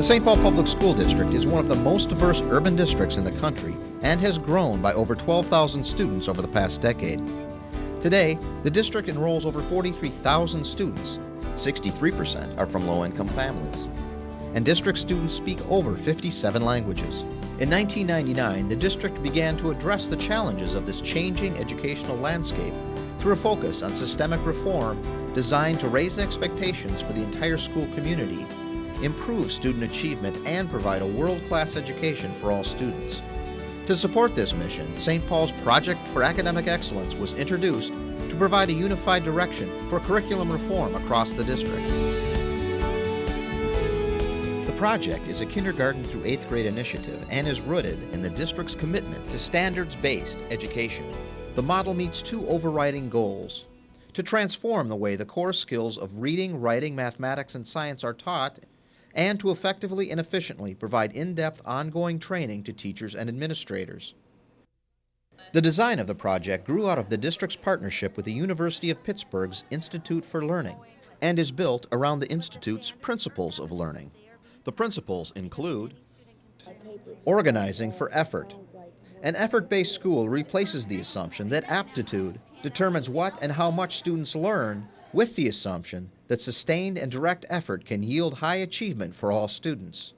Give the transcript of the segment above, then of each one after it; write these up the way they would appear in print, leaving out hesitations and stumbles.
St. Paul Public School District is one of the most diverse urban districts in the country and has grown by over 12,000 students over the past decade. Today, the district enrolls over 43,000 students. 63% are from low-income families. And district students speak over 57 languages. In 1999, the district began to address the challenges of this changing educational landscape through a focus on systemic reform designed to raise expectations for the entire school community, improve student achievement, and provide a world-class education for all students. To support this mission, St. Paul's Project for Academic Excellence was introduced to provide a unified direction for curriculum reform across the district. The project is a kindergarten through 8th grade initiative and is rooted in the district's commitment to standards-based education. The model meets two overriding goals: to transform the way the core skills of reading, writing, mathematics, and science are taught, and to effectively and efficiently provide in-depth ongoing training to teachers and administrators. The design of the project grew out of the district's partnership with the University of Pittsburgh's Institute for Learning and is built around the Institute's principles of learning. The principles include organizing for effort. An effort-based school replaces the assumption that aptitude determines what and how much students learn, with the assumption that sustained and direct effort can yield high achievement for all students.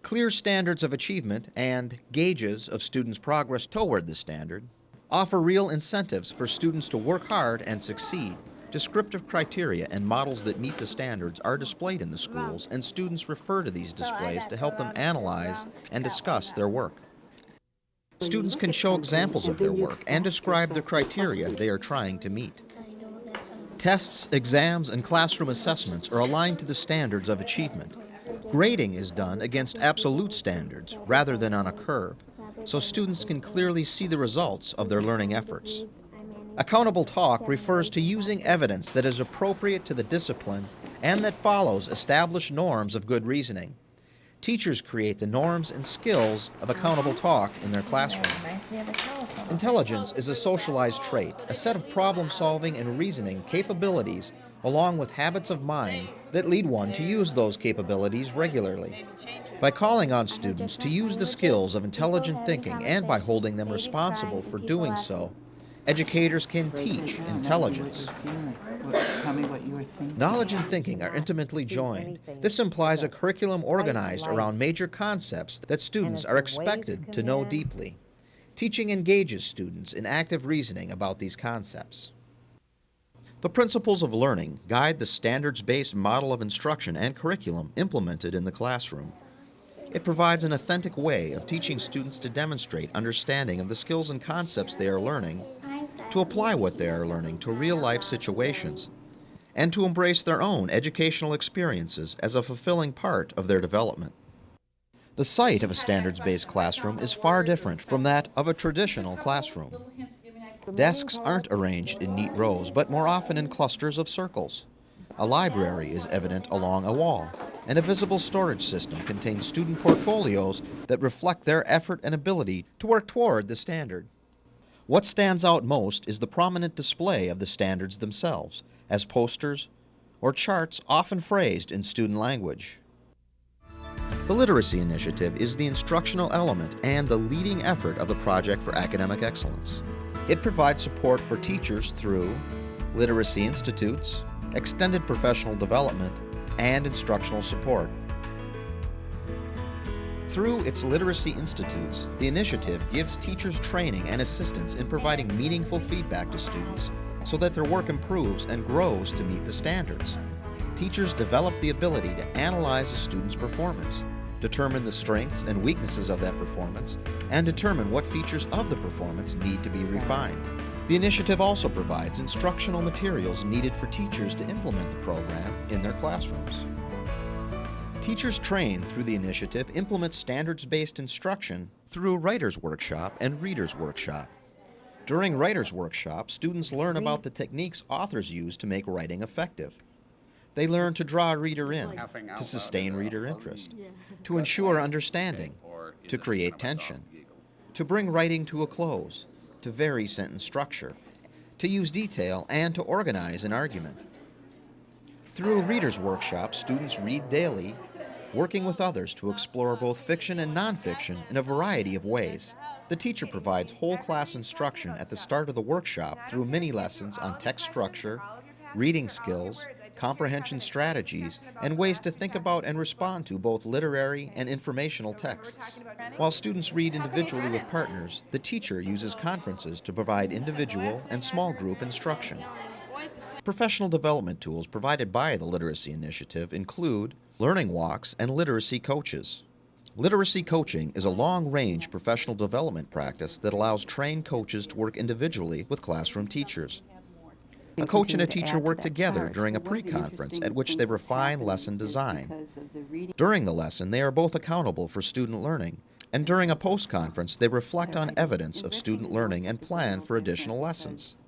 Clear standards of achievement and gauges of students' progress toward the standard offer real incentives for students to work hard and succeed. Descriptive criteria and models that meet the standards are displayed in the schools, and students refer to these displays to help them analyze and discuss their work. Students can show examples of their work and describe the criteria they are trying to meet. Tests, exams, and classroom assessments are aligned to the standards of achievement. Grading is done against absolute standards rather than on a curve, so students can clearly see the results of their learning efforts. Accountable talk refers to using evidence that is appropriate to the discipline and that follows established norms of good reasoning. Teachers create the norms and skills of accountable talk in their classroom. Intelligence is a socialized trait, a set of problem-solving and reasoning capabilities along with habits of mind that lead one to use those capabilities regularly. By calling on students to use the skills of intelligent thinking and by holding them responsible for doing so, educators can teach intelligence. Knowledge and thinking are intimately joined. This implies a curriculum organized around major concepts that students are expected to know deeply. Teaching engages students in active reasoning about these concepts. The principles of learning guide the standards-based model of instruction and curriculum implemented in the classroom. It provides an authentic way of teaching students to demonstrate understanding of the skills and concepts they are learning, to apply what they are learning to real-life situations, and to embrace their own educational experiences as a fulfilling part of their development. The site of a standards-based classroom is far different from that of a traditional classroom. Desks aren't arranged in neat rows, but more often in clusters of circles. A library is evident along a wall, and a visible storage system contains student portfolios that reflect their effort and ability to work toward the standard. What stands out most is the prominent display of the standards themselves, as posters or charts often phrased in student language. The Literacy Initiative is the instructional element and the leading effort of the Project for Academic Excellence. It provides support for teachers through literacy institutes, extended professional development, and instructional support. Through its literacy institutes, the initiative gives teachers training and assistance in providing meaningful feedback to students so that their work improves and grows to meet the standards. Teachers develop the ability to analyze a student's performance, determine the strengths and weaknesses of that performance, and determine what features of the performance need to be refined. The initiative also provides instructional materials needed for teachers to implement the program in their classrooms. Teachers trained through the initiative implement standards-based instruction through Writer's Workshop and Reader's Workshop. During Writer's Workshop, students learn about the techniques authors use to make writing effective. They learn to draw a reader in, to sustain reader interest, to ensure understanding, to create tension, to bring writing to a close, to vary sentence structure, to use detail, and to organize an argument. Through Reader's Workshop, students read daily working with others to explore both fiction and nonfiction in a variety of ways. The teacher provides whole class instruction at the start of the workshop through mini lessons on text structure, reading skills, comprehension strategies, and ways to think about and respond to both literary and informational texts. While students read individually with partners, the teacher uses conferences to provide individual and small group instruction. Professional development tools provided by the Literacy Initiative include learning walks and literacy coaches. Literacy coaching is a long-range professional development practice that allows trained coaches to work individually with classroom teachers. A coach and a teacher work together during a pre-conference at which they refine lesson design. During the lesson, they are both accountable for student learning, and during a post-conference, they reflect on evidence of student learning and plan for additional lessons.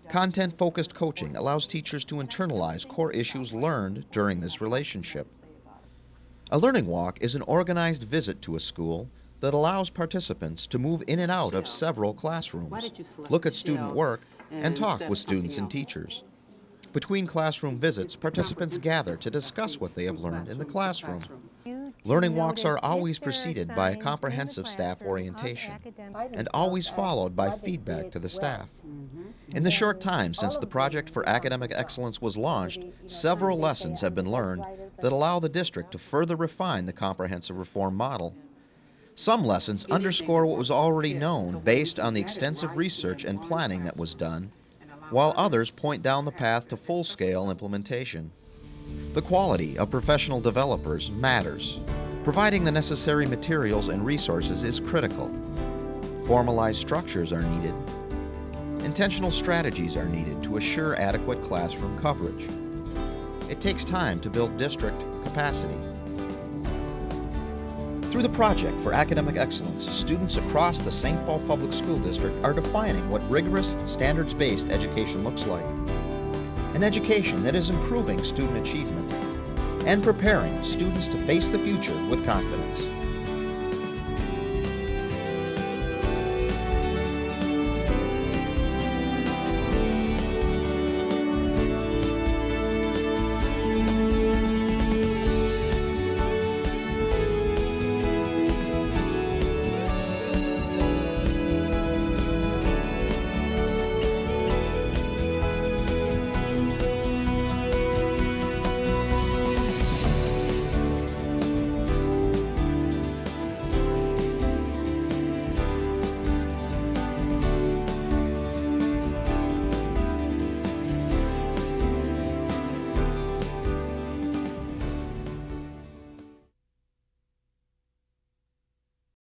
Content-focused coaching allows teachers to internalize core issues learned during this relationship. A learning walk is an organized visit to a school that allows participants to move in and out of several classrooms, look at student work, and talk with students and teachers. Between classroom visits, participants gather to discuss what they have learned in the classroom. Learning walks are always preceded by a comprehensive staff orientation and always followed by feedback to the staff. In the short time since the Project for Academic Excellence was launched, several lessons have been learned that allow the district to further refine the comprehensive reform model. Some lessons underscore what was already known based on the extensive research and planning that was done, while others point down the path to full-scale implementation. The quality of professional developers matters. Providing the necessary materials and resources is critical. Formalized structures are needed. Intentional strategies are needed to assure adequate classroom coverage. It takes time to build district capacity. Through the Project for Academic Excellence, students across the St. Paul Public School District are defining what rigorous, standards-based education looks like. An education that is improving student achievement and preparing students to face the future with confidence.